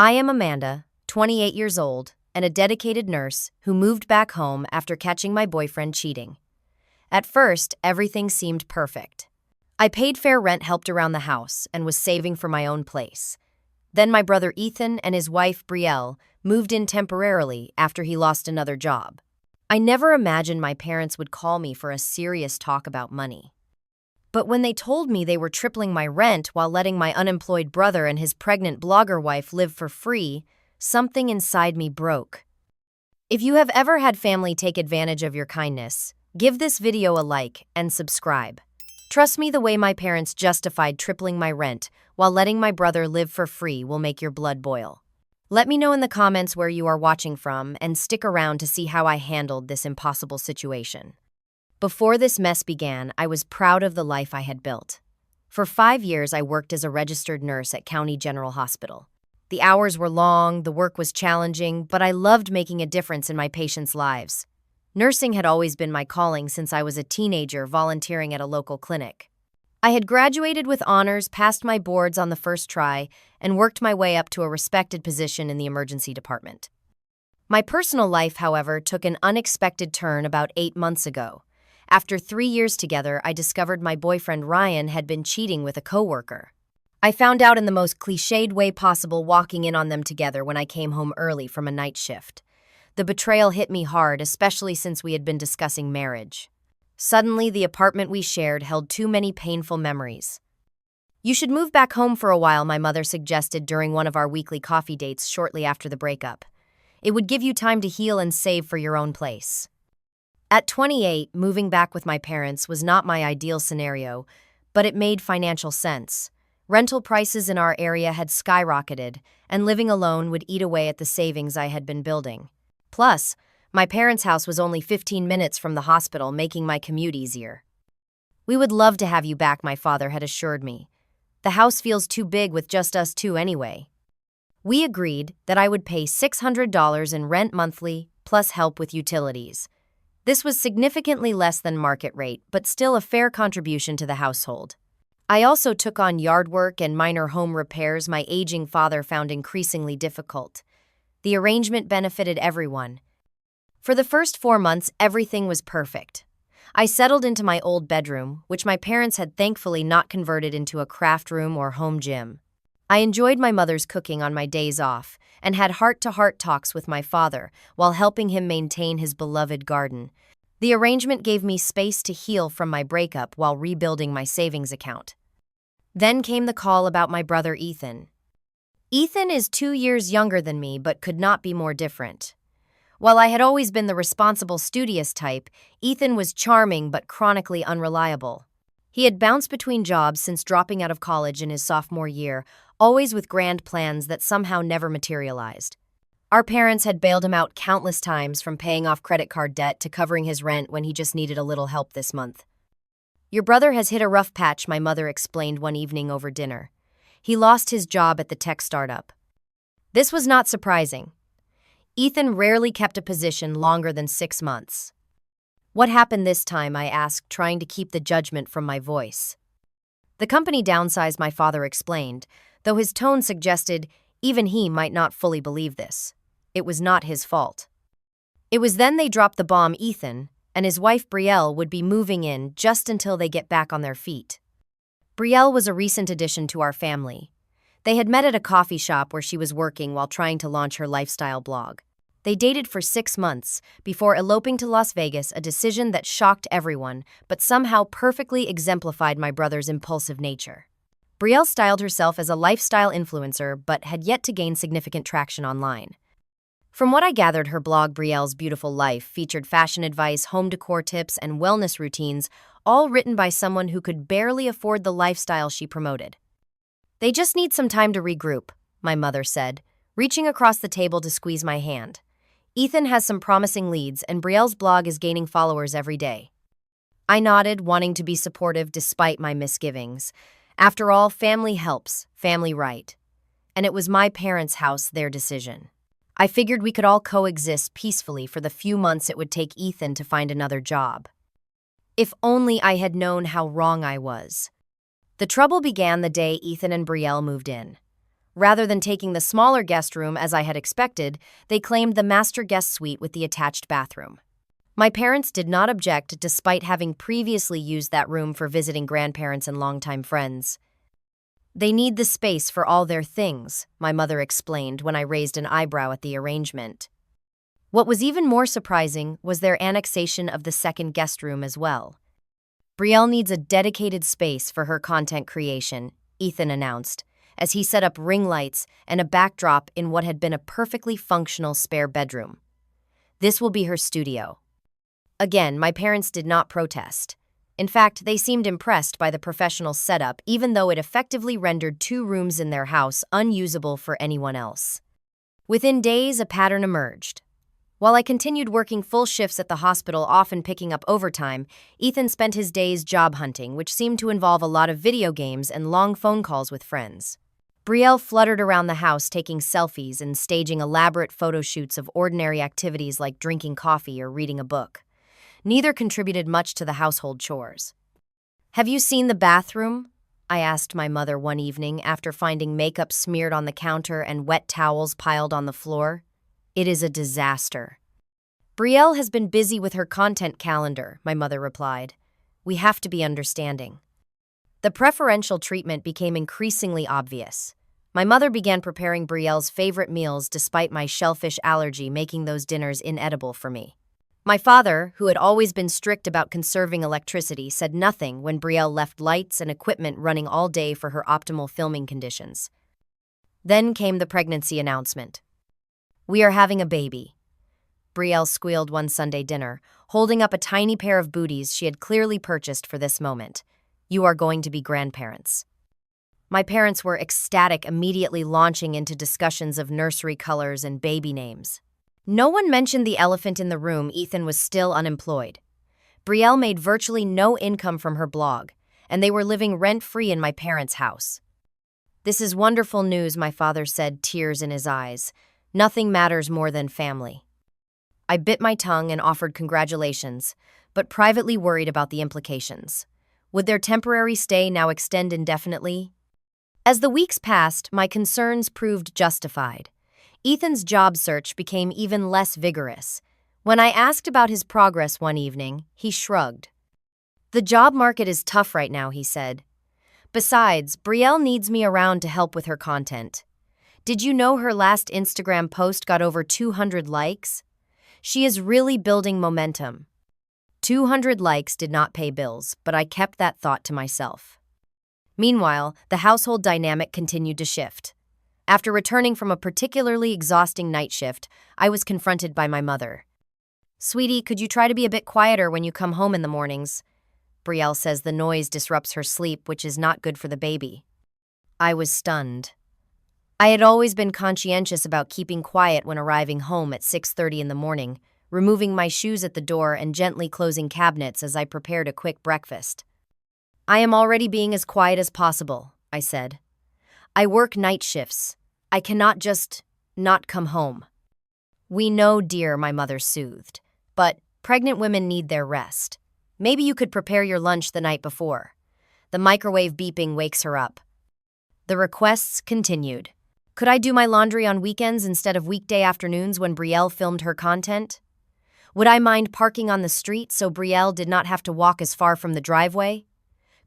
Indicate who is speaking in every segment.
Speaker 1: I am Amanda, 28 years old, and a dedicated nurse who moved back home after catching my boyfriend cheating. At first, everything seemed perfect. I paid fair rent, helped around the house, and was saving for my own place. Then my brother Ethan and his wife Brielle moved in temporarily after he lost another job. I never imagined my parents would call me for a serious talk about money. But when they told me they were tripling my rent while letting my unemployed brother and his pregnant blogger wife live for free, something inside me broke. If you have ever had family take advantage of your kindness, give this video a like and subscribe. Trust me, the way my parents justified tripling my rent while letting my brother live for free will make your blood boil. Let me know in the comments where you are watching from and stick around to see how I handled this impossible situation. Before this mess began, I was proud of the life I had built. For 5 years, I worked as a registered nurse at County General Hospital. The hours were long, the work was challenging, but I loved making a difference in my patients' lives. Nursing had always been my calling since I was a teenager volunteering at a local clinic. I had graduated with honors, passed my boards on the first try, and worked my way up to a respected position in the emergency department. My personal life, however, took an unexpected turn about 8 months ago. After 3 years together, I discovered my boyfriend Ryan had been cheating with a coworker. I found out in the most cliched way possible, walking in on them together when I came home early from a night shift. The betrayal hit me hard, especially since we had been discussing marriage. Suddenly, the apartment we shared held too many painful memories. "You should move back home for a while," my mother suggested during one of our weekly coffee dates shortly after the breakup. "It would give you time to heal and save for your own place." At 28, moving back with my parents was not my ideal scenario, but it made financial sense. Rental prices in our area had skyrocketed, and living alone would eat away at the savings I had been building. Plus, my parents' house was only 15 minutes from the hospital, making my commute easier. "We would love to have you back," my father had assured me. "The house feels too big with just us two anyway." We agreed that I would pay $600 in rent monthly, plus help with utilities. This was significantly less than market rate, but still a fair contribution to the household. I also took on yard work and minor home repairs my aging father found increasingly difficult. The arrangement benefited everyone. For the first 4 months, everything was perfect. I settled into my old bedroom, which my parents had thankfully not converted into a craft room or home gym. I enjoyed my mother's cooking on my days off and had heart-to-heart talks with my father while helping him maintain his beloved garden. The arrangement gave me space to heal from my breakup while rebuilding my savings account. Then came the call about my brother Ethan. Ethan is 2 years younger than me but could not be more different. While I had always been the responsible, studious type, Ethan was charming but chronically unreliable. He had bounced between jobs since dropping out of college in his sophomore year, always with grand plans that somehow never materialized. Our parents had bailed him out countless times, from paying off credit card debt to covering his rent when he just needed a little help this month. "Your brother has hit a rough patch," my mother explained one evening over dinner. "He lost his job at the tech startup." This was not surprising. Ethan rarely kept a position longer than 6 months. "What happened this time?" I asked, trying to keep the judgment from my voice. "The company downsized," my father explained, though his tone suggested even he might not fully believe this. It was not his fault. It was then they dropped the bomb. Ethan and his wife Brielle would be moving in just until they get back on their feet. Brielle was a recent addition to our family. They had met at a coffee shop where she was working while trying to launch her lifestyle blog. They dated for 6 months before eloping to Las Vegas, a decision that shocked everyone, but somehow perfectly exemplified my brother's impulsive nature. Brielle styled herself as a lifestyle influencer, but had yet to gain significant traction online. From what I gathered, her blog, Brielle's Beautiful Life, featured fashion advice, home decor tips, and wellness routines, all written by someone who could barely afford the lifestyle she promoted. "They just need some time to regroup," my mother said, reaching across the table to squeeze my hand. "Ethan has some promising leads, and Brielle's blog is gaining followers every day." I nodded, wanting to be supportive despite my misgivings. After all, family helps, family right. And it was my parents' house, their decision. I figured we could all coexist peacefully for the few months it would take Ethan to find another job. If only I had known how wrong I was. The trouble began the day Ethan and Brielle moved in. Rather than taking the smaller guest room as I had expected, they claimed the master guest suite with the attached bathroom. My parents did not object despite having previously used that room for visiting grandparents and longtime friends. They need the space for all their things, my mother explained when I raised an eyebrow at the arrangement. What was even more surprising was their annexation of the second guest room as well. Brielle needs a dedicated space for her content creation, Ethan announced, as he set up ring lights and a backdrop in what had been a perfectly functional spare bedroom. This will be her studio. Again, my parents did not protest. In fact, they seemed impressed by the professional setup, even though it effectively rendered 2 rooms in their house unusable for anyone else. Within days, a pattern emerged. While I continued working full shifts at the hospital, often picking up overtime, Ethan spent his days job hunting, which seemed to involve a lot of video games and long phone calls with friends. Brielle fluttered around the house taking selfies and staging elaborate photo shoots of ordinary activities like drinking coffee or reading a book. Neither contributed much to the household chores. "Have you seen the bathroom?" I asked my mother one evening after finding makeup smeared on the counter and wet towels piled on the floor. "It is a disaster." "Brielle has been busy with her content calendar," my mother replied. "We have to be understanding." The preferential treatment became increasingly obvious. My mother began preparing Brielle's favorite meals despite my shellfish allergy making those dinners inedible for me. My father, who had always been strict about conserving electricity, said nothing when Brielle left lights and equipment running all day for her optimal filming conditions. Then came the pregnancy announcement. "We are having a baby," Brielle squealed one Sunday dinner, holding up a tiny pair of booties she had clearly purchased for this moment. "You are going to be grandparents." My parents were ecstatic, immediately launching into discussions of nursery colors and baby names. No one mentioned the elephant in the room. Ethan was still unemployed. Brielle made virtually no income from her blog, and they were living rent-free in my parents' house. "This is wonderful news," my father said, tears in his eyes. "Nothing matters more than family." I bit my tongue and offered congratulations, but privately worried about the implications. Would their temporary stay now extend indefinitely? As the weeks passed, my concerns proved justified. Ethan's job search became even less vigorous. When I asked about his progress one evening, he shrugged. "The job market is tough right now," he said. "Besides, Brielle needs me around to help with her content. Did you know her last Instagram post got over 200 likes? She is really building momentum." 200 likes did not pay bills, but I kept that thought to myself. Meanwhile, the household dynamic continued to shift. After returning from a particularly exhausting night shift, I was confronted by my mother. "Sweetie, could you try to be a bit quieter when you come home in the mornings?" Brielle says the noise disrupts her sleep, which is not good for the baby. I was stunned. I had always been conscientious about keeping quiet when arriving home at 6:30 in the morning, removing my shoes at the door and gently closing cabinets as I prepared a quick breakfast. "I am already being as quiet as possible," I said. "I work night shifts. I cannot just not come home." "We know, dear," my mother soothed, "but pregnant women need their rest. Maybe you could prepare your lunch the night before." The microwave beeping wakes her up. The requests continued. Could I do my laundry on weekends instead of weekday afternoons when Brielle filmed her content? Would I mind parking on the street so Brielle did not have to walk as far from the driveway?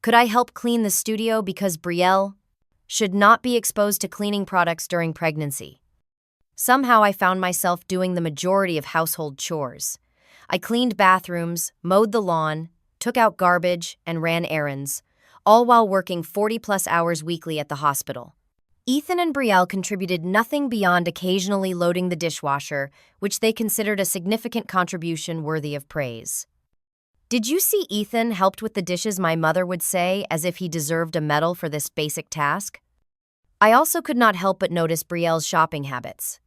Speaker 1: Could I help clean the studio because Brielle should not be exposed to cleaning products during pregnancy? Somehow I found myself doing the majority of household chores. I cleaned bathrooms, mowed the lawn, took out garbage, and ran errands, all while working 40-plus hours weekly at the hospital. Ethan and Brielle contributed nothing beyond occasionally loading the dishwasher, which they considered a significant contribution worthy of praise. "Did you see Ethan helped with the dishes?" my mother would say, as if he deserved a medal for this basic task. I also could not help but notice Brielle's shopping habits.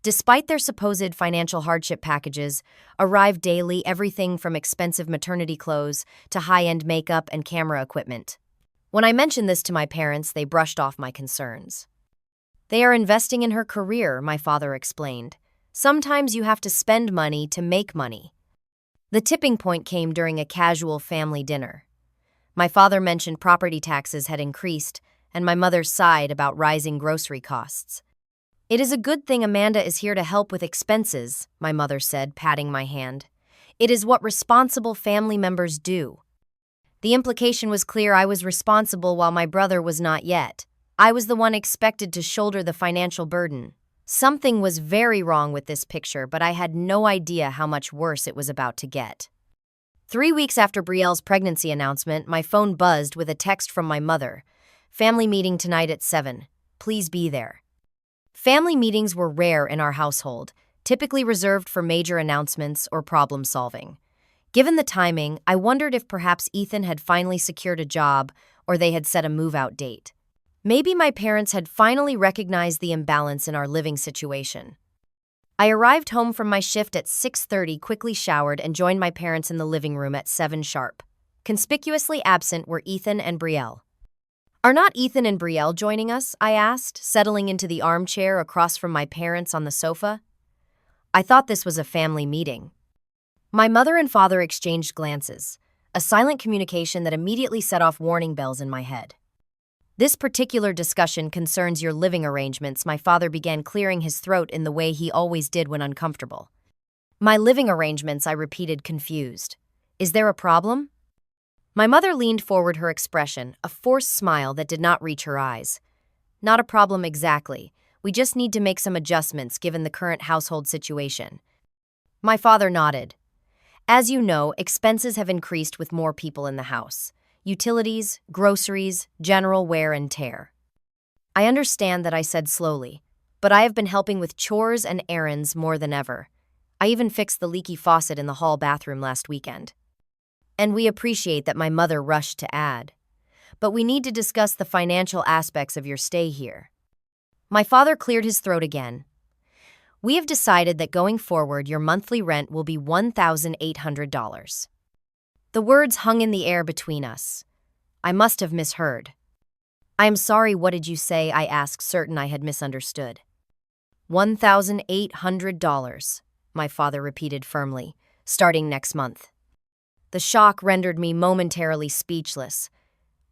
Speaker 1: Despite their supposed financial hardship packages, arrived daily everything from expensive maternity clothes to high-end makeup and camera equipment. When I mentioned this to my parents, they brushed off my concerns. "They are investing in her career," my father explained. "Sometimes you have to spend money to make money." The tipping point came during a casual family dinner. My father mentioned property taxes had increased, and my mother sighed about rising grocery costs. "It is a good thing Amanda is here to help with expenses," my mother said, patting my hand. "It is what responsible family members do." The implication was clear. I was responsible while my brother was not yet. I was the one expected to shoulder the financial burden. Something was very wrong with this picture, but I had no idea how much worse it was about to get. 3 weeks after Brielle's pregnancy announcement, my phone buzzed with a text from my mother. "Family meeting tonight at 7. Please be there." Family meetings were rare in our household, typically reserved for major announcements or problem solving. Given the timing, I wondered if perhaps Ethan had finally secured a job or they had set a move-out date. Maybe my parents had finally recognized the imbalance in our living situation. I arrived home from my shift at 6:30, quickly showered, and joined my parents in the living room at 7 sharp. Conspicuously absent were Ethan and Brielle. "Are not Ethan and Brielle joining us?" I asked, settling into the armchair across from my parents on the sofa. I thought this was a family meeting. My mother and father exchanged glances, a silent communication that immediately set off warning bells in my head. "This particular discussion concerns your living arrangements," my father began, clearing his throat in the way he always did when uncomfortable. "My living arrangements," I repeated, confused. "Is there a problem?" My mother leaned forward, her expression, a forced smile that did not reach her eyes. "Not a problem exactly. We just need to make some adjustments given the current household situation." My father nodded. "As you know, expenses have increased with more people in the house. Utilities, groceries, general wear and tear." "I understand that," I said slowly, "but I have been helping with chores and errands more than ever. I even fixed the leaky faucet in the hall bathroom last weekend." "And we appreciate that," my mother rushed to add. "But we need to discuss the financial aspects of your stay here." My father cleared his throat again. "We have decided that going forward, your monthly rent will be $1,800. The words hung in the air between us. I must have misheard. "I am sorry, what did you say?" I asked, certain I had misunderstood. $1,800, my father repeated firmly, "starting next month." The shock rendered me momentarily speechless.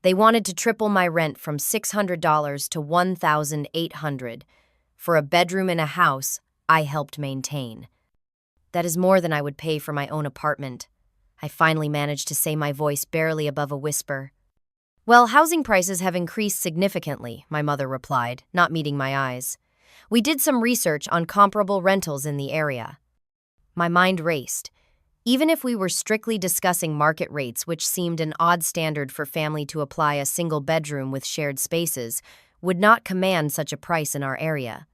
Speaker 1: They wanted to triple my rent from $600 to $1,800 for a bedroom in a house I helped maintain. "That is more than I would pay for my own apartment," I finally managed to say, my voice barely above a whisper. "Well, housing prices have increased significantly," my mother replied, not meeting my eyes. "We did some research on comparable rentals in the area." My mind raced. Even if we were strictly discussing market rates, which seemed an odd standard for family to apply, a single bedroom with shared spaces would not command such a price in our area.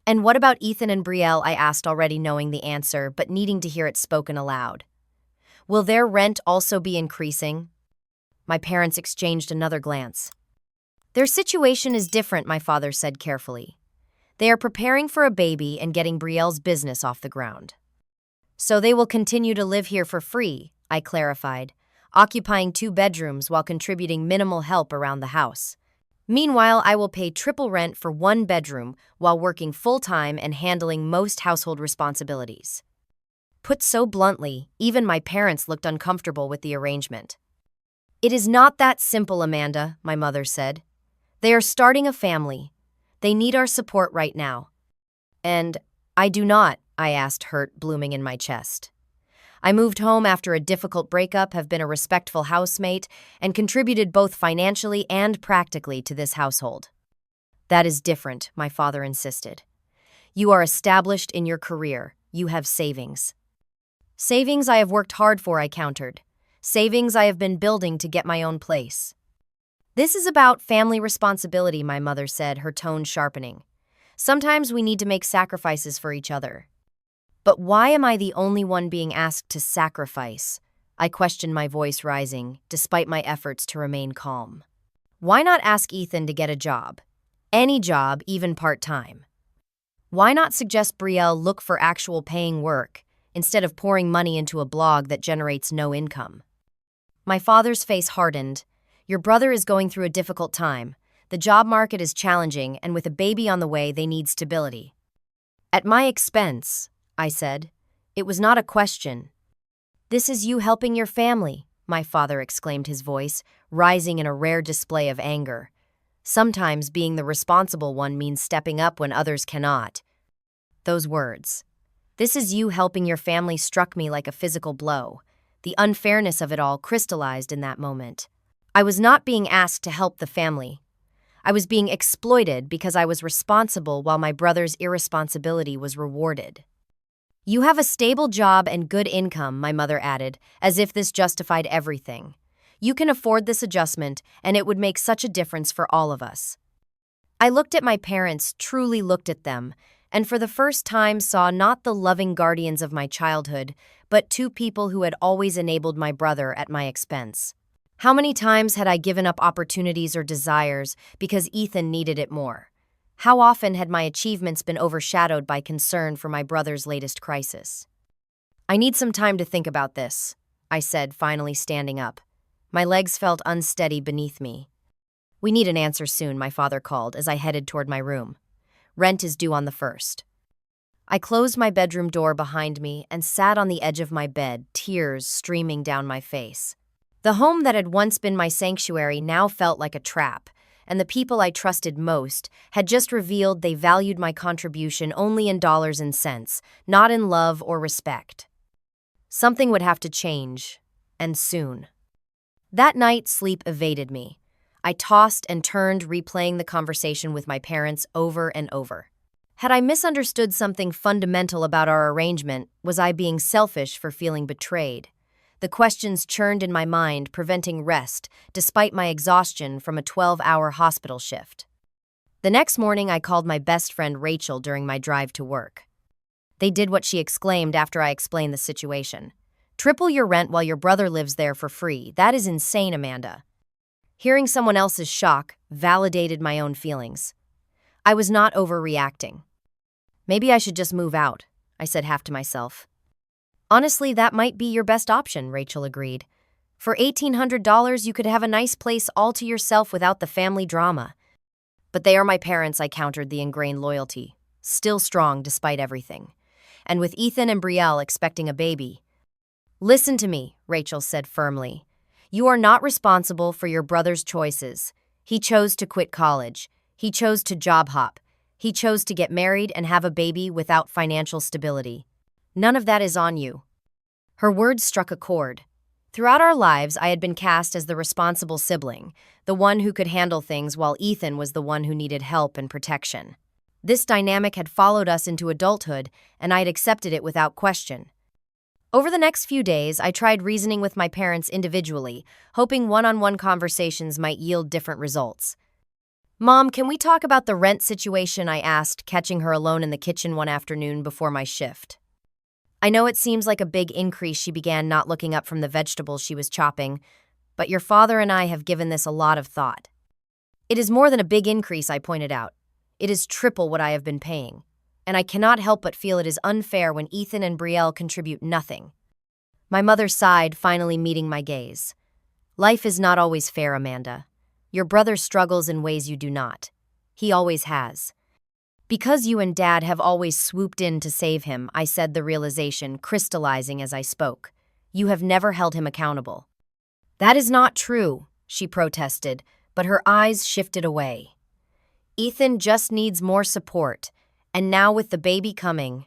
Speaker 1: "And what about Ethan and Brielle?" I asked, already knowing the answer, but needing to hear it spoken aloud. "Will their rent also be increasing?" My parents exchanged another glance. "Their situation is different," my father said carefully. "They are preparing for a baby and getting Brielle's business off the ground." "So they will continue to live here for free," I clarified, "occupying 2 bedrooms while contributing minimal help around the house. Meanwhile, I will pay triple rent for 1 bedroom while working full-time and handling most household responsibilities." Put so bluntly, even my parents looked uncomfortable with the arrangement. "It is not that simple, Amanda," my mother said. "They are starting a family. They need our support right now." "And I do not," I asked, hurt blooming in my chest. "I moved home after a difficult breakup, have been a respectful housemate, and contributed both financially and practically to this household." "That is different," my father insisted. "You are established in your career. You have savings." "Savings I have worked hard for," I countered. "Savings I have been building to get my own place." "This is about family responsibility," my mother said, her tone sharpening. "Sometimes we need to make sacrifices for each other." "But why am I the only one being asked to sacrifice?" I questioned, my voice rising, despite my efforts to remain calm. "Why not ask Ethan to get a job? Any job, even part-time. Why not suggest Brielle look for actual paying work instead of pouring money into a blog that generates no income?" My father's face hardened. "Your brother is going through a difficult time. The job market is challenging, and with a baby on the way, they need stability." "At my expense," I said. "It was not a question." "This is you helping your family," my father exclaimed, his voice rising in a rare display of anger. Sometimes being the responsible one means stepping up when others cannot. Those words. This is you helping your family struck me like a physical blow. The unfairness of it all crystallized in that moment. I was not being asked to help the family. I was being exploited because I was responsible while my brother's irresponsibility was rewarded. You have a stable job and good income, my mother added, as if this justified everything. You can afford this adjustment, and it would make such a difference for all of us. I looked at my parents, truly looked at them, and for the first time saw not the loving guardians of my childhood, but two people who had always enabled my brother at my expense. How many times had I given up opportunities or desires because Ethan needed it more? How often had my achievements been overshadowed by concern for my brother's latest crisis? I need some time to think about this, I said, finally standing up. My legs felt unsteady beneath me. We need an answer soon, my father called as I headed toward my room. Rent is due on the 1st. I closed my bedroom door behind me and sat on the edge of my bed, tears streaming down my face. The home that had once been my sanctuary now felt like a trap, and the people I trusted most had just revealed they valued my contribution only in dollars and cents, not in love or respect. Something would have to change, and soon. That night, sleep evaded me. I tossed and turned, replaying the conversation with my parents over and over. Had I misunderstood something fundamental about our arrangement? Was I being selfish for feeling betrayed? The questions churned in my mind, preventing rest, despite my exhaustion from a 12-hour hospital shift. The next morning, I called my best friend Rachel during my drive to work. They did what she exclaimed after I explained the situation. Triple your rent while your brother lives there for free. That is insane, Amanda. Hearing someone else's shock validated my own feelings. I was not overreacting. Maybe I should just move out, I said half to myself. Honestly, that might be your best option, Rachel agreed. For $1,800, you could have a nice place all to yourself without the family drama. But they are my parents, I countered the ingrained loyalty, still strong despite everything. And with Ethan and Brielle expecting a baby. Listen to me, Rachel said firmly. You are not responsible for your brother's choices. He chose to quit college. He chose to job hop. He chose to get married and have a baby without financial stability. None of that is on you. Her words struck a chord. Throughout our lives, I had been cast as the responsible sibling, the one who could handle things while Ethan was the one who needed help and protection. This dynamic had followed us into adulthood, and I had accepted it without question. Over the next few days, I tried reasoning with my parents individually, hoping one-on-one conversations might yield different results. Mom, can we talk about the rent situation? I asked, catching her alone in the kitchen one afternoon before my shift. I know it seems like a big increase, she began, not looking up from the vegetables she was chopping, but your father and I have given this a lot of thought. It is more than a big increase, I pointed out. It is triple what I have been paying, and I cannot help but feel it is unfair when Ethan and Brielle contribute nothing. My mother sighed, finally meeting my gaze. Life is not always fair, Amanda. Your brother struggles in ways you do not. He always has. Because you and Dad have always swooped in to save him, I said, the realization crystallizing as I spoke. You have never held him accountable. That is not true, she protested, but her eyes shifted away. Ethan just needs more support, and now with the baby coming.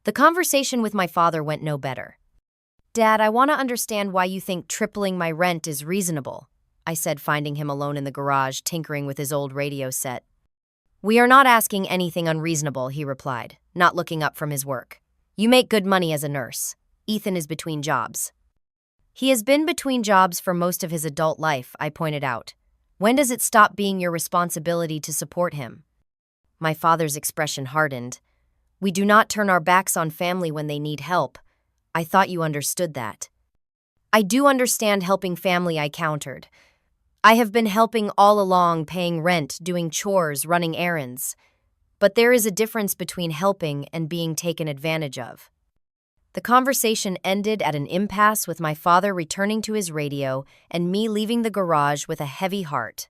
Speaker 1: The conversation with my father went no better. Dad, I want to understand why you think tripling my rent is reasonable, I said, finding him alone in the garage, tinkering with his old radio set. We are not asking anything unreasonable, he replied, not looking up from his work. You make good money as a nurse. Ethan is between jobs. He has been between jobs for most of his adult life, I pointed out. When does it stop being your responsibility to support him? My father's expression hardened. We do not turn our backs on family when they need help. I thought you understood that. I do understand helping family, I countered. I have been helping all along, paying rent, doing chores, running errands. But there is a difference between helping and being taken advantage of. The conversation ended at an impasse, with my father returning to his radio and me leaving the garage with a heavy heart.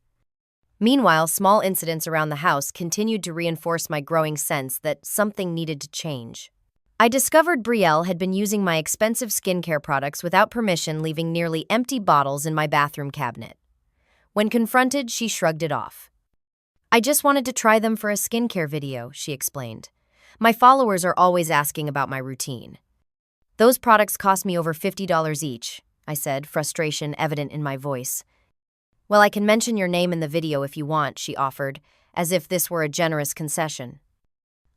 Speaker 1: Meanwhile, small incidents around the house continued to reinforce my growing sense that something needed to change. I discovered Brielle had been using my expensive skincare products without permission, leaving nearly empty bottles in my bathroom cabinet. When confronted, she shrugged it off. I just wanted to try them for a skincare video, she explained. My followers are always asking about my routine. Those products cost me over $50 each, I said, frustration evident in my voice. Well, I can mention your name in the video if you want, she offered, as if this were a generous concession.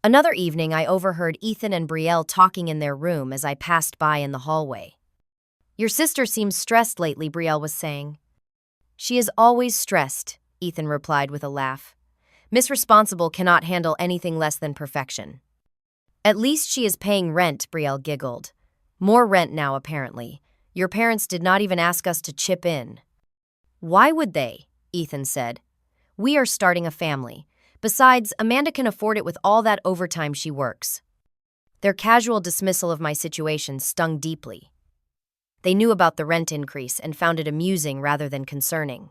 Speaker 1: Another evening, I overheard Ethan and Brielle talking in their room as I passed by in the hallway. Your sister seems stressed lately, Brielle was saying. She is always stressed, Ethan replied with a laugh. Miss Responsible cannot handle anything less than perfection. At least she is paying rent, Brielle giggled. More rent now, apparently. Your parents did not even ask us to chip in. Why would they? Ethan said. We are starting a family. Besides, Amanda can afford it with all that overtime she works. Their casual dismissal of my situation stung deeply. They knew about the rent increase and found it amusing rather than concerning.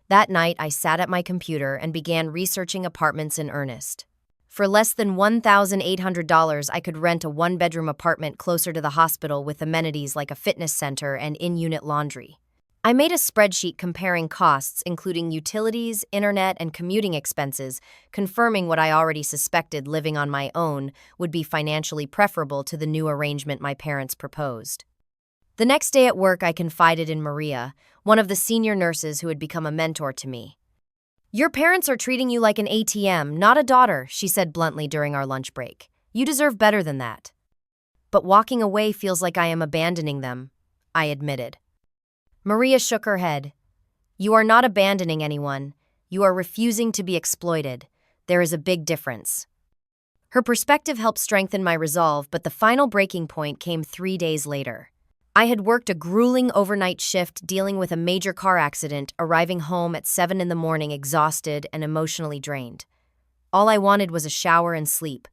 Speaker 1: That night, I sat at my computer and began researching apartments in earnest. For less than $1,800, I could rent a one-bedroom apartment closer to the hospital with amenities like a fitness center and in-unit laundry. I made a spreadsheet comparing costs, including utilities, internet, and commuting expenses, confirming what I already suspected living on my own would be financially preferable to the new arrangement my parents proposed. The next day at work, I confided in Maria, one of the senior nurses who had become a mentor to me. Your parents are treating you like an ATM, not a daughter, she said bluntly during our lunch break. You deserve better than that. But walking away feels like I am abandoning them, I admitted. Maria shook her head. You are not abandoning anyone. You are refusing to be exploited. There is a big difference. Her perspective helped strengthen my resolve, but the final breaking point came 3 days later. I had worked a grueling overnight shift dealing with a major car accident, arriving home at 7 a.m, exhausted and emotionally drained. All I wanted was a shower and sleep.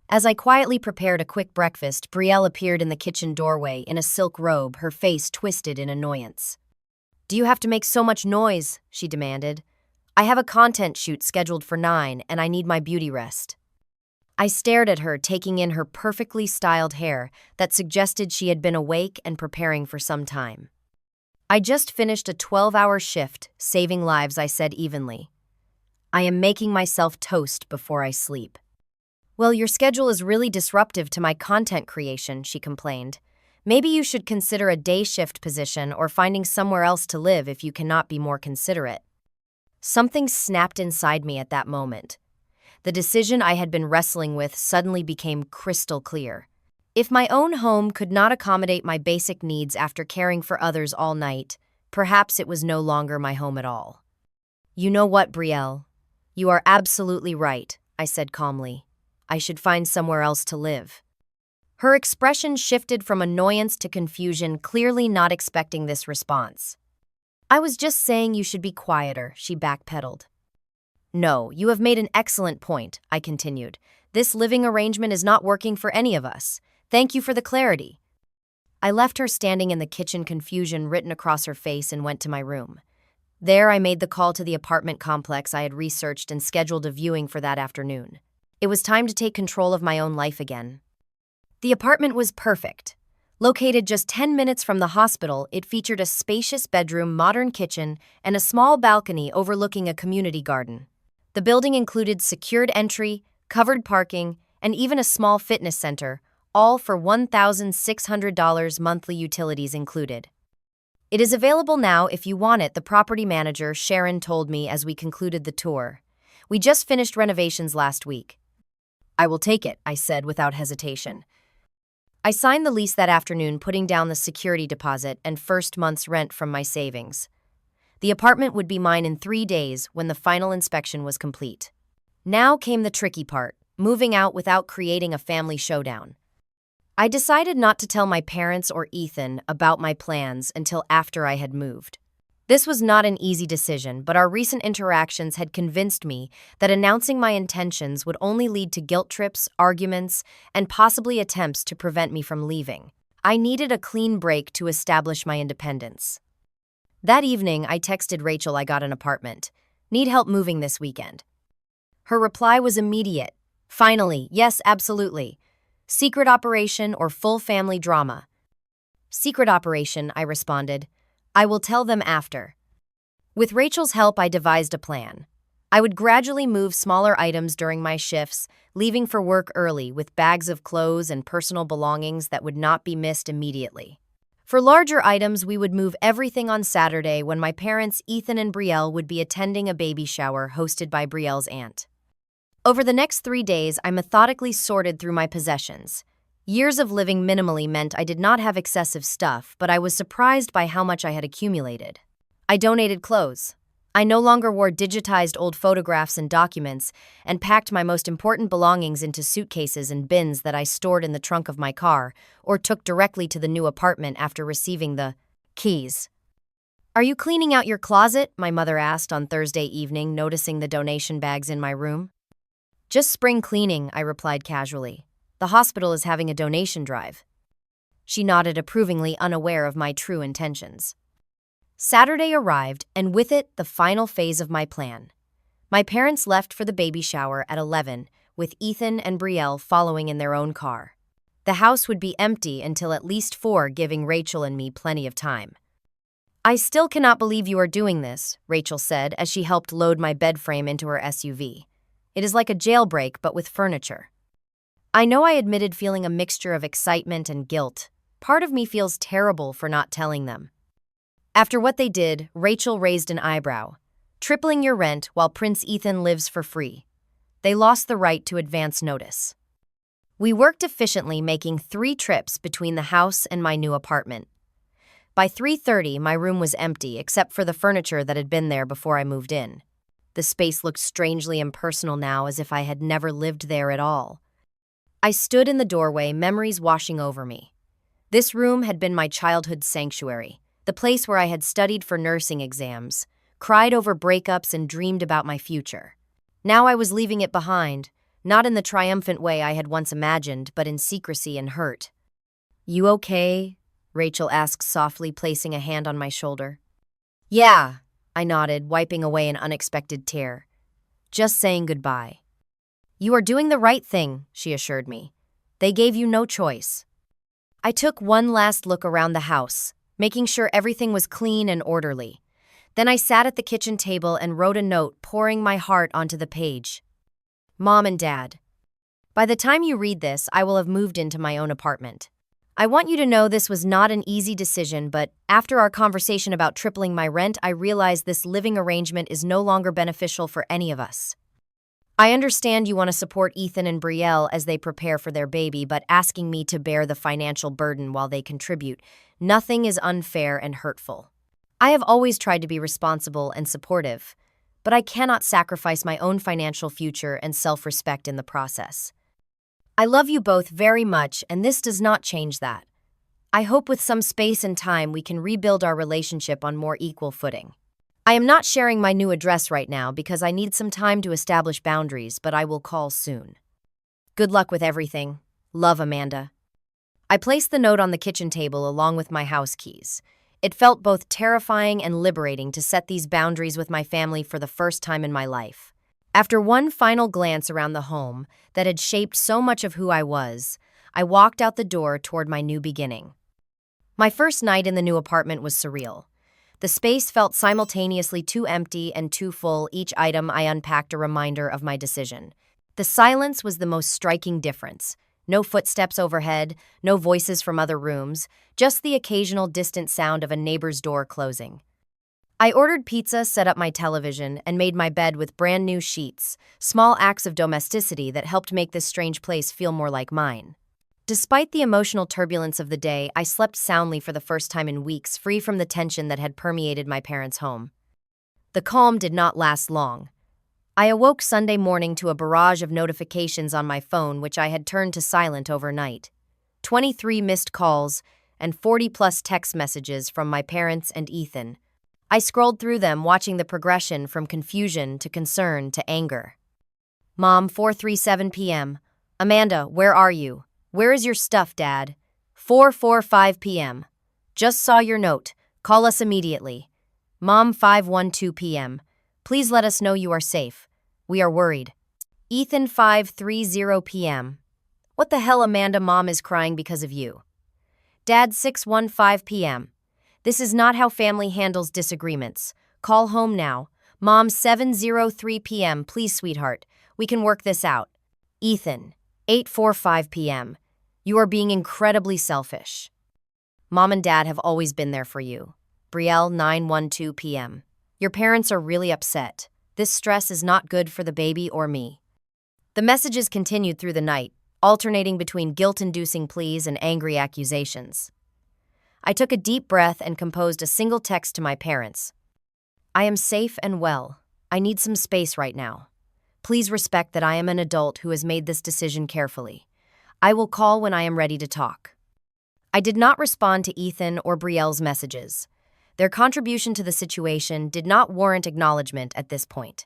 Speaker 1: As I quietly prepared a quick breakfast, Brielle appeared in the kitchen doorway in a silk robe, her face twisted in annoyance. Do you have to make so much noise? She demanded. I have a content shoot scheduled for 9 and I need my beauty rest. I stared at her, taking in her perfectly styled hair that suggested she had been awake and preparing for some time. I just finished a 12-hour shift, saving lives, I said evenly. I am making myself toast before I sleep. Well, your schedule is really disruptive to my content creation, she complained. Maybe you should consider a day shift position or finding somewhere else to live if you cannot be more considerate. Something snapped inside me at that moment. The decision I had been wrestling with suddenly became crystal clear. If my own home could not accommodate my basic needs after caring for others all night, perhaps it was no longer my home at all. You know what, Brielle? You are absolutely right, I said calmly. I should find somewhere else to live. Her expression shifted from annoyance to confusion, clearly not expecting this response. I was just saying you should be quieter, she backpedaled. No, you have made an excellent point, I continued. This living arrangement is not working for any of us. Thank you for the clarity. I left her standing in the kitchen, confusion written across her face, and went to my room. There, I made the call to the apartment complex I had researched and scheduled a viewing for that afternoon. It was time to take control of my own life again. The apartment was perfect. Located just 10 minutes from the hospital, it featured a spacious bedroom, modern kitchen, and a small balcony overlooking a community garden. The building included secured entry, covered parking, and even a small fitness center, all for $1,600 monthly, utilities included. It is available now if you want it, the property manager, Sharon, told me as we concluded the tour. We just finished renovations last week. I will take it, I said without hesitation. I signed the lease that afternoon, putting down the security deposit and first month's rent from my savings. The apartment would be mine in 3 days when the final inspection was complete. Now came the tricky part, moving out without creating a family showdown. I decided not to tell my parents or Ethan about my plans until after I had moved. This was not an easy decision, but our recent interactions had convinced me that announcing my intentions would only lead to guilt trips, arguments, and possibly attempts to prevent me from leaving. I needed a clean break to establish my independence. That evening, I texted Rachel I got an apartment. Need help moving this weekend. Her reply was immediate. Finally, yes, absolutely. Secret operation or full family drama? Secret operation, I responded. I will tell them after. With Rachel's help, I devised a plan. I would gradually move smaller items during my shifts, leaving for work early with bags of clothes and personal belongings that would not be missed immediately. For larger items, we would move everything on Saturday when my parents, Ethan and Brielle, would be attending a baby shower hosted by Brielle's aunt. Over the next 3 days, I methodically sorted through my possessions. Years of living minimally meant I did not have excessive stuff, but I was surprised by how much I had accumulated. I donated clothes. I no longer wore digitized old photographs and documents, and packed my most important belongings into suitcases and bins that I stored in the trunk of my car or took directly to the new apartment after receiving the keys. "Are you cleaning out your closet?" my mother asked on Thursday evening, noticing the donation bags in my room. "Just spring cleaning," I replied casually. "The hospital is having a donation drive." She nodded approvingly, unaware of my true intentions. Saturday arrived, and with it, the final phase of my plan. My parents left for the baby shower at 11, with Ethan and Brielle following in their own car. The house would be empty until at least 4, giving Rachel and me plenty of time. "I still cannot believe you are doing this," Rachel said as she helped load my bed frame into her SUV. "It is like a jailbreak, but with furniture." I know I admitted feeling a mixture of excitement and guilt. Part of me feels terrible for not telling them. After what they did, Rachel raised an eyebrow. "Tripling your rent while Prince Ethan lives for free." They lost the right to advance notice. We worked efficiently, making 3 trips between the house and my new apartment. By 3:30, my room was empty except for the furniture that had been there before I moved in. The space looked strangely impersonal now, as if I had never lived there at all. I stood in the doorway, memories washing over me. This room had been my childhood sanctuary, the place where I had studied for nursing exams, cried over breakups, and dreamed about my future. Now I was leaving it behind, not in the triumphant way I had once imagined, but in secrecy and hurt. "You okay?" Rachel asked softly, placing a hand on my shoulder. "Yeah," I nodded, wiping away an unexpected tear. "Just saying goodbye." "You are doing the right thing," she assured me. "They gave you no choice." I took one last look around the house, making sure everything was clean and orderly. Then I sat at the kitchen table and wrote a note, pouring my heart onto the page. "Mom and Dad, by the time you read this, I will have moved into my own apartment. I want you to know this was not an easy decision, but after our conversation about tripling my rent, I realized this living arrangement is no longer beneficial for any of us. I understand you want to support Ethan and Brielle as they prepare for their baby, but asking me to bear the financial burden while they contribute, nothing is unfair and hurtful. I have always tried to be responsible and supportive, but I cannot sacrifice my own financial future and self-respect in the process. I love you both very much, and this does not change that. I hope with some space and time we can rebuild our relationship on more equal footing. I am not sharing my new address right now because I need some time to establish boundaries, but I will call soon. Good luck with everything. Love, Amanda." I placed the note on the kitchen table along with my house keys. It felt both terrifying and liberating to set these boundaries with my family for the first time in my life. After one final glance around the home that had shaped so much of who I was, I walked out the door toward my new beginning. My first night in the new apartment was surreal. The space felt simultaneously too empty and too full, each item I unpacked a reminder of my decision. The silence was the most striking difference. No footsteps overhead, no voices from other rooms, just the occasional distant sound of a neighbor's door closing. I ordered pizza, set up my television, and made my bed with brand new sheets, small acts of domesticity that helped make this strange place feel more like mine. Despite the emotional turbulence of the day, I slept soundly for the first time in weeks, free from the tension that had permeated my parents' home. The calm did not last long. I awoke Sunday morning to a barrage of notifications on my phone, which I had turned to silent overnight. 23 missed calls and 40-plus text messages from my parents and Ethan. I scrolled through them, watching the progression from confusion to concern to anger. "Mom, 4:37 p.m. Amanda, where are you? Where is your stuff, Dad? 4:45 p.m. Just saw your note. Call us immediately. Mom, 5:12 p.m. Please let us know you are safe. We are worried. Ethan, 5:30 p.m. What the hell, Amanda? Mom is crying because of you. Dad, 6:15 p.m. This is not how family handles disagreements. Call home now. Mom, 7:03 p.m. Please, sweetheart. We can work this out. Ethan, 8:45 p.m. You are being incredibly selfish. Mom and Dad have always been there for you. Brielle, 9:12 p.m. Your parents are really upset. This stress is not good for the baby or me. The messages continued through the night, alternating between guilt-inducing pleas and angry accusations. I took a deep breath and composed a single text to my parents. I am safe and well. I need some space right now. Please respect that I am an adult who has made this decision carefully. I will call when I am ready to talk. I did not respond to Ethan or Brielle's messages. Their contribution to the situation did not warrant acknowledgement at this point.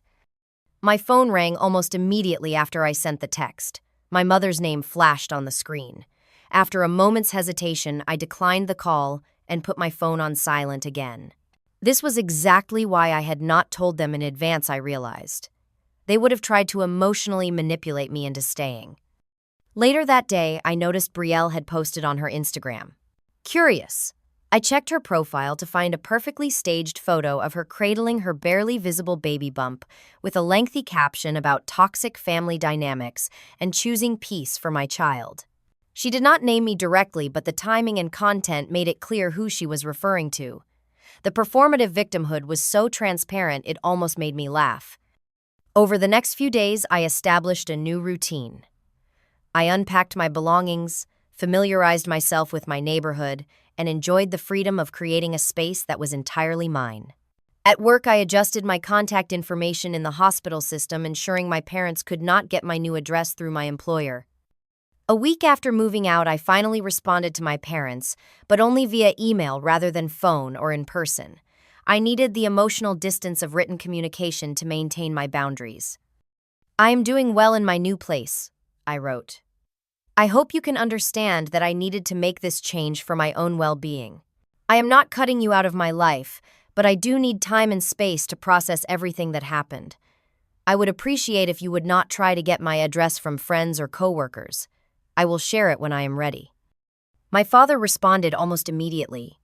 Speaker 1: My phone rang almost immediately after I sent the text. My mother's name flashed on the screen. After a moment's hesitation, I declined the call and put my phone on silent again. This was exactly why I had not told them in advance, I realized. They would have tried to emotionally manipulate me into staying. Later that day, I noticed Brielle had posted on her Instagram. Curious. I checked her profile to find a perfectly staged photo of her cradling her barely visible baby bump with a lengthy caption about toxic family dynamics and choosing peace for my child. She did not name me directly, but the timing and content made it clear who she was referring to. The performative victimhood was so transparent it almost made me laugh. Over the next few days, I established a new routine. I unpacked my belongings, familiarized myself with my neighborhood, and enjoyed the freedom of creating a space that was entirely mine. At work, I adjusted my contact information in the hospital system, ensuring my parents could not get my new address through my employer. A week after moving out, I finally responded to my parents, but only via email rather than phone or in person. I needed the emotional distance of written communication to maintain my boundaries. I am doing well in my new place, I wrote. I hope you can understand that I needed to make this change for my own well-being. I am not cutting you out of my life, but I do need time and space to process everything that happened. I would appreciate if you would not try to get my address from friends or coworkers. I will share it when I am ready. My father responded almost immediately.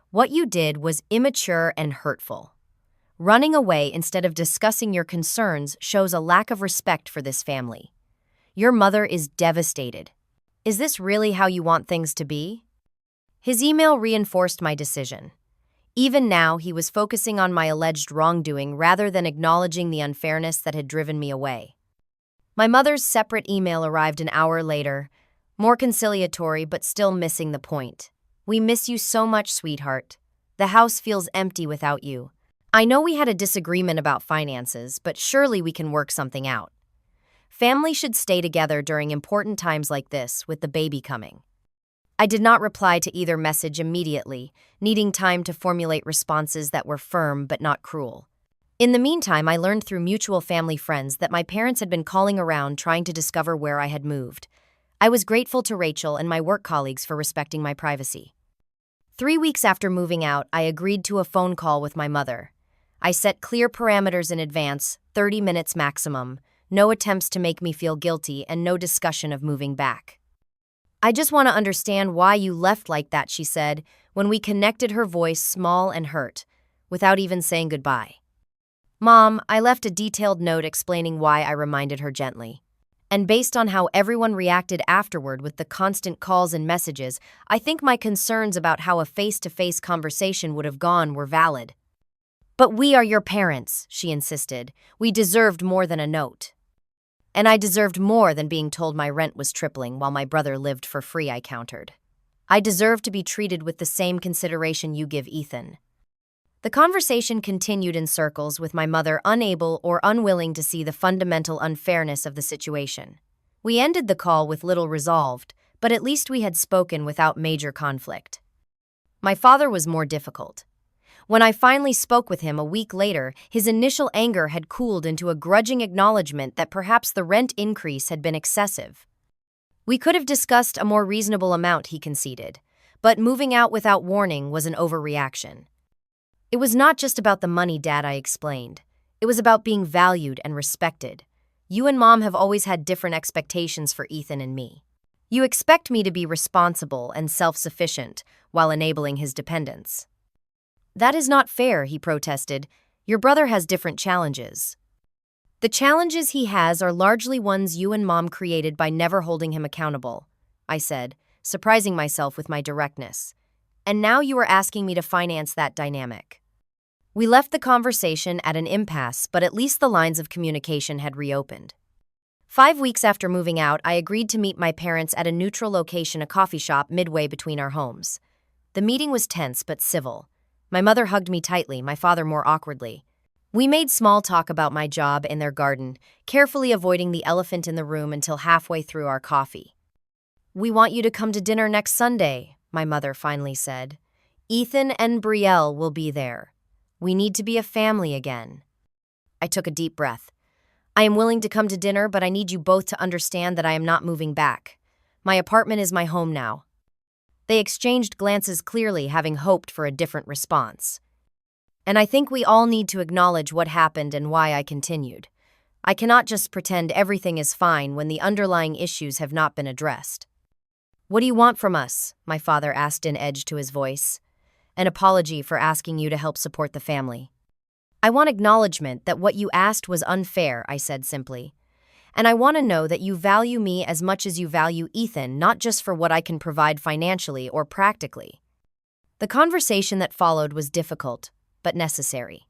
Speaker 1: What you did was immature and hurtful. Running away instead of discussing your concerns shows a lack of respect for this family. Your mother is devastated. Is this really how you want things to be? His email reinforced my decision. Even now, he was focusing on my alleged wrongdoing rather than acknowledging the unfairness that had driven me away. My mother's separate email arrived an hour later, more conciliatory but still missing the point. We miss you so much, sweetheart. The house feels empty without you. I know we had a disagreement about finances, but surely we can work something out. Family should stay together during important times like this, with the baby coming. I did not reply to either message immediately, needing time to formulate responses that were firm but not cruel. In the meantime, I learned through mutual family friends that my parents had been calling around trying to discover where I had moved. I was grateful to Rachel and my work colleagues for respecting my privacy. 3 weeks after moving out, I agreed to a phone call with my mother. I set clear parameters in advance, 30 minutes maximum, no attempts to make me feel guilty, and no discussion of moving back. I just want to understand why you left like that, she said, when we connected, her voice small and hurt, without even saying goodbye. Mom, I left a detailed note explaining why, I reminded her gently. And based on how everyone reacted afterward with the constant calls and messages, I think my concerns about how a face-to-face conversation would have gone were valid. But we are your parents, she insisted. We deserved more than a note. And I deserved more than being told my rent was tripling while my brother lived for free, I countered. I deserve to be treated with the same consideration you give Ethan. The conversation continued in circles, with my mother unable or unwilling to see the fundamental unfairness of the situation. We ended the call with little resolved, but at least we had spoken without major conflict. My father was more difficult. When I finally spoke with him a week later, his initial anger had cooled into a grudging acknowledgement that perhaps the rent increase had been excessive. We could have discussed a more reasonable amount, he conceded, but moving out without warning was an overreaction. It was not just about the money, Dad, I explained. It was about being valued and respected. You and Mom have always had different expectations for Ethan and me. You expect me to be responsible and self-sufficient while enabling his dependence. That is not fair, he protested. Your brother has different challenges. The challenges he has are largely ones you and Mom created by never holding him accountable, I said, surprising myself with my directness. And now you are asking me to finance that dynamic. We left the conversation at an impasse, but at least the lines of communication had reopened. 5 weeks after moving out, I agreed to meet my parents at a neutral location, a coffee shop midway between our homes. The meeting was tense but civil. My mother hugged me tightly, my father more awkwardly. We made small talk about my job in their garden, carefully avoiding the elephant in the room until halfway through our coffee. "We want you to come to dinner next Sunday," my mother finally said. "Ethan and Brielle will be there. We need to be a family again." I took a deep breath. "I am willing to come to dinner, but I need you both to understand that I am not moving back. My apartment is my home now." They exchanged glances, clearly having hoped for a different response. And I think we all need to acknowledge what happened and why I continued. I cannot just pretend everything is fine when the underlying issues have not been addressed. "What do you want from us?" my father asked, an edge to his voice. "An apology for asking you to help support the family." "I want acknowledgement that what you asked was unfair," I said simply. "And I want to know that you value me as much as you value Ethan, not just for what I can provide financially or practically." The conversation that followed was difficult, but necessary.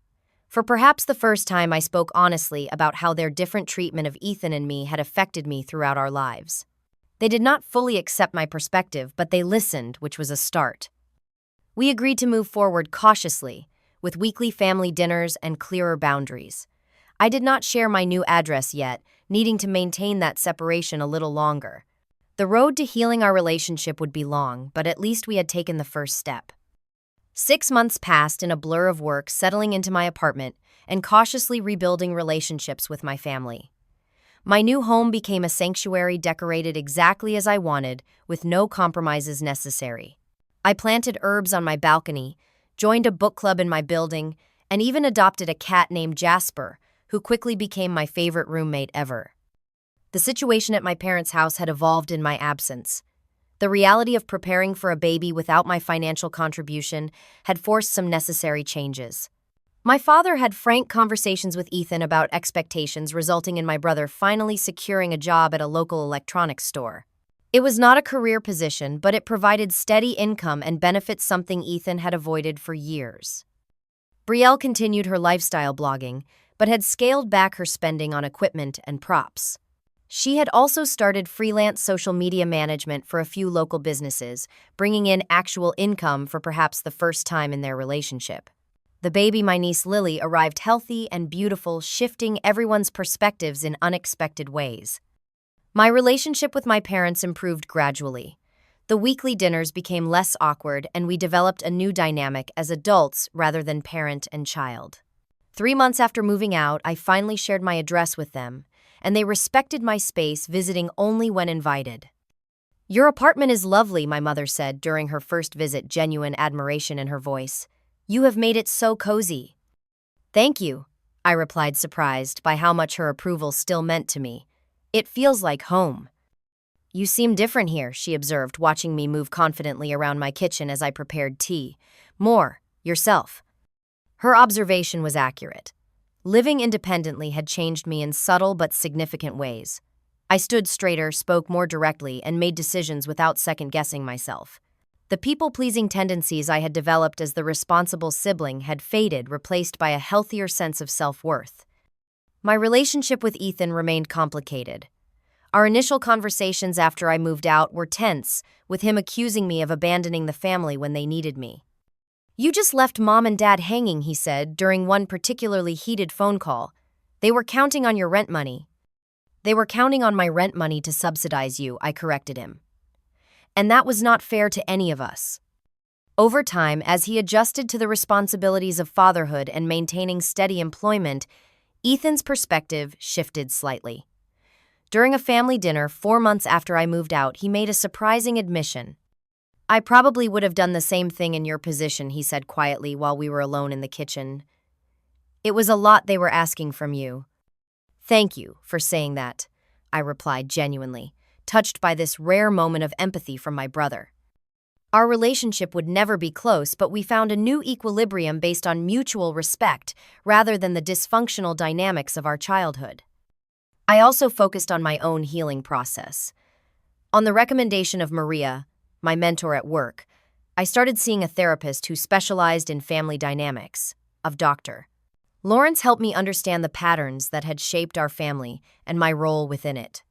Speaker 1: For perhaps the first time, I spoke honestly about how their different treatment of Ethan and me had affected me throughout our lives. They did not fully accept my perspective, but they listened, which was a start. We agreed to move forward cautiously, with weekly family dinners and clearer boundaries. I did not share my new address yet, needing to maintain that separation a little longer. The road to healing our relationship would be long, but at least we had taken the first step. 6 months passed in a blur of work, settling into my apartment and cautiously rebuilding relationships with my family. My new home became a sanctuary decorated exactly as I wanted, with no compromises necessary. I planted herbs on my balcony, joined a book club in my building, and even adopted a cat named Jasper, who quickly became my favorite roommate ever. The situation at my parents' house had evolved in my absence. The reality of preparing for a baby without my financial contribution had forced some necessary changes. My father had frank conversations with Ethan about expectations, resulting in my brother finally securing a job at a local electronics store. It was not a career position, but it provided steady income and benefits, something Ethan had avoided for years. Brielle continued her lifestyle blogging, but had scaled back her spending on equipment and props. She had also started freelance social media management for a few local businesses, bringing in actual income for perhaps the first time in their relationship. The baby, my niece Lily, arrived healthy and beautiful, shifting everyone's perspectives in unexpected ways. My relationship with my parents improved gradually. The weekly dinners became less awkward, and we developed a new dynamic as adults rather than parent and child. 3 months after moving out, I finally shared my address with them, and they respected my space, visiting only when invited. "Your apartment is lovely," my mother said during her first visit, genuine admiration in her voice. "You have made it so cozy." "Thank you," I replied, surprised by how much her approval still meant to me. "It feels like home." "You seem different here," she observed, watching me move confidently around my kitchen as I prepared tea. "More yourself." Her observation was accurate. Living independently had changed me in subtle but significant ways. I stood straighter, spoke more directly, and made decisions without second-guessing myself. The people-pleasing tendencies I had developed as the responsible sibling had faded, replaced by a healthier sense of self-worth. My relationship with Ethan remained complicated. Our initial conversations after I moved out were tense, with him accusing me of abandoning the family when they needed me. "You just left Mom and Dad hanging," he said during one particularly heated phone call. "They were counting on your rent money." "They were counting on my rent money to subsidize you," I corrected him. "And that was not fair to any of us." Over time, as he adjusted to the responsibilities of fatherhood and maintaining steady employment, Ethan's perspective shifted slightly. During a family dinner 4 months after I moved out, he made a surprising admission. "I probably would have done the same thing in your position," he said quietly while we were alone in the kitchen. "It was a lot they were asking from you." "Thank you for saying that," I replied genuinely, touched by this rare moment of empathy from my brother. Our relationship would never be close, but we found a new equilibrium based on mutual respect rather than the dysfunctional dynamics of our childhood. I also focused on my own healing process. On the recommendation of Maria, my mentor at work, I started seeing a therapist who specialized in family dynamics, of Dr. Lawrence helped me understand the patterns that had shaped our family and my role within it.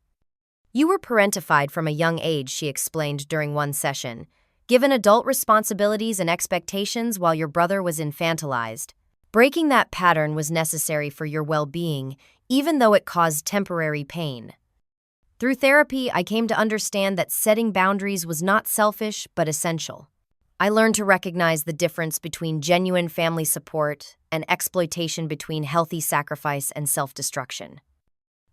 Speaker 1: You were parentified from a young age, she explained during one session, given adult responsibilities and expectations while your brother was infantilized. Breaking that pattern was necessary for your well-being, even though it caused temporary pain. Through therapy, I came to understand that setting boundaries was not selfish, but essential. I learned to recognize the difference between genuine family support and exploitation, between healthy sacrifice and self-destruction.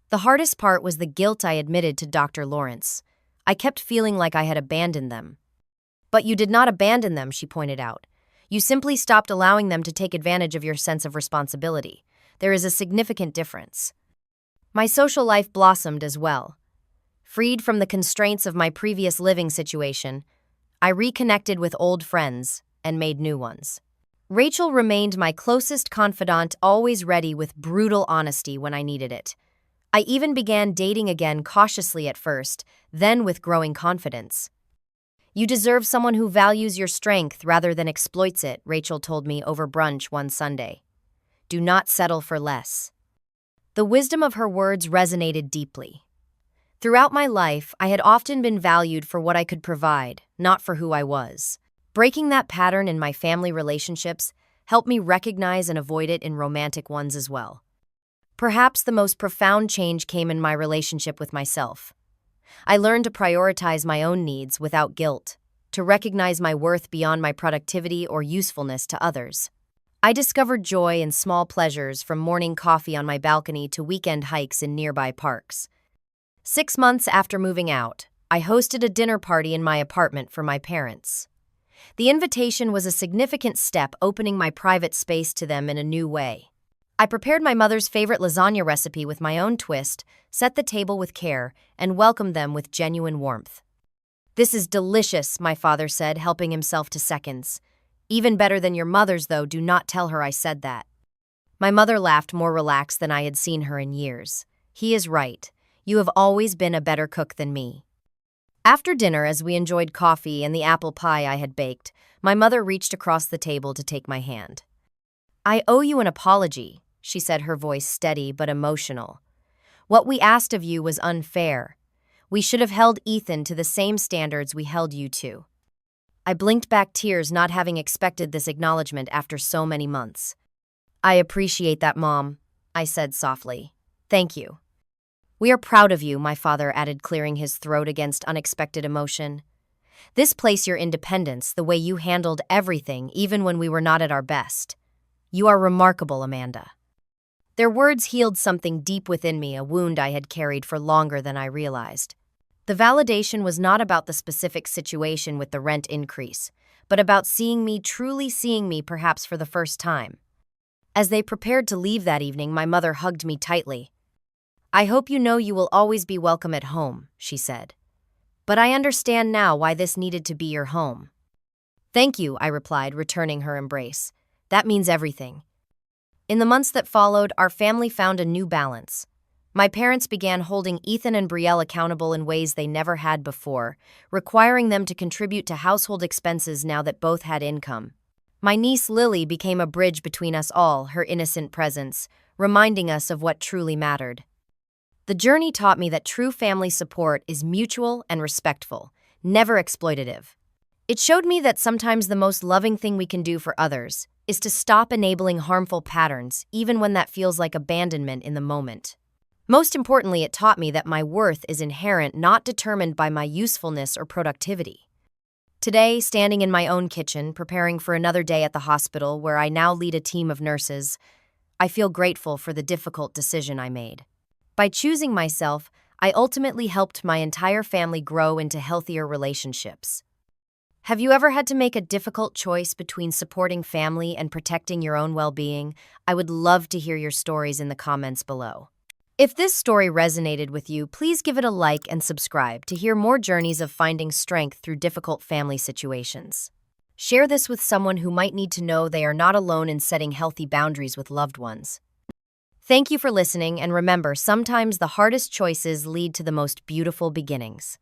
Speaker 1: The hardest part was the guilt I admitted to Dr. Lawrence. I kept feeling like I had abandoned them. But you did not abandon them, she pointed out. You simply stopped allowing them to take advantage of your sense of responsibility. There is a significant difference. My social life blossomed as well. Freed from the constraints of my previous living situation, I reconnected with old friends and made new ones. Rachel remained my closest confidant, always ready with brutal honesty when I needed it. I even began dating again, cautiously at first, then with growing confidence. You deserve someone who values your strength rather than exploits it, Rachel told me over brunch one Sunday. Do not settle for less. The wisdom of her words resonated deeply. Throughout my life, I had often been valued for what I could provide, not for who I was. Breaking that pattern in my family relationships helped me recognize and avoid it in romantic ones as well. Perhaps the most profound change came in my relationship with myself. I learned to prioritize my own needs without guilt, to recognize my worth beyond my productivity or usefulness to others. I discovered joy in small pleasures, from morning coffee on my balcony to weekend hikes in nearby parks. 6 months after moving out, I hosted a dinner party in my apartment for my parents. The invitation was a significant step, opening my private space to them in a new way. I prepared my mother's favorite lasagna recipe with my own twist, set the table with care, and welcomed them with genuine warmth. This is delicious, my father said, helping himself to seconds. Even better than your mother's, though. Do not tell her I said that. My mother laughed, more relaxed than I had seen her in years. He is right. You have always been a better cook than me. After dinner, as we enjoyed coffee and the apple pie I had baked, my mother reached across the table to take my hand. I owe you an apology, she said, her voice steady but emotional. What we asked of you was unfair. We should have held Ethan to the same standards we held you to. I blinked back, tears, not having expected this acknowledgement after so many months. I appreciate that, Mom, I said softly. Thank you. We are proud of you, my father added, clearing his throat against unexpected emotion. This place your independence, the way you handled everything, even when we were not at our best. You are remarkable, Amanda. Their words healed something deep within me, a wound I had carried for longer than I realized. The validation was not about the specific situation with the rent increase, but about truly seeing me, perhaps for the first time. As they prepared to leave that evening, my mother hugged me tightly. I hope you know you will always be welcome at home, she said. But I understand now why this needed to be your home. Thank you, I replied, returning her embrace. That means everything. In the months that followed, our family found a new balance. My parents began holding Ethan and Brielle accountable in ways they never had before, requiring them to contribute to household expenses now that both had income. My niece Lily became a bridge between us all, her innocent presence, reminding us of what truly mattered. The journey taught me that true family support is mutual and respectful, never exploitative. It showed me that sometimes the most loving thing we can do for others is to stop enabling harmful patterns, even when that feels like abandonment in the moment. Most importantly, it taught me that my worth is inherent, not determined by my usefulness or productivity. Today, standing in my own kitchen, preparing for another day at the hospital where I now lead a team of nurses, I feel grateful for the difficult decision I made. By choosing myself, I ultimately helped my entire family grow into healthier relationships. Have you ever had to make a difficult choice between supporting family and protecting your own well-being? I would love to hear your stories in the comments below. If this story resonated with you, please give it a like and subscribe to hear more journeys of finding strength through difficult family situations. Share this with someone who might need to know they are not alone in setting healthy boundaries with loved ones. Thank you for listening, and remember, sometimes the hardest choices lead to the most beautiful beginnings.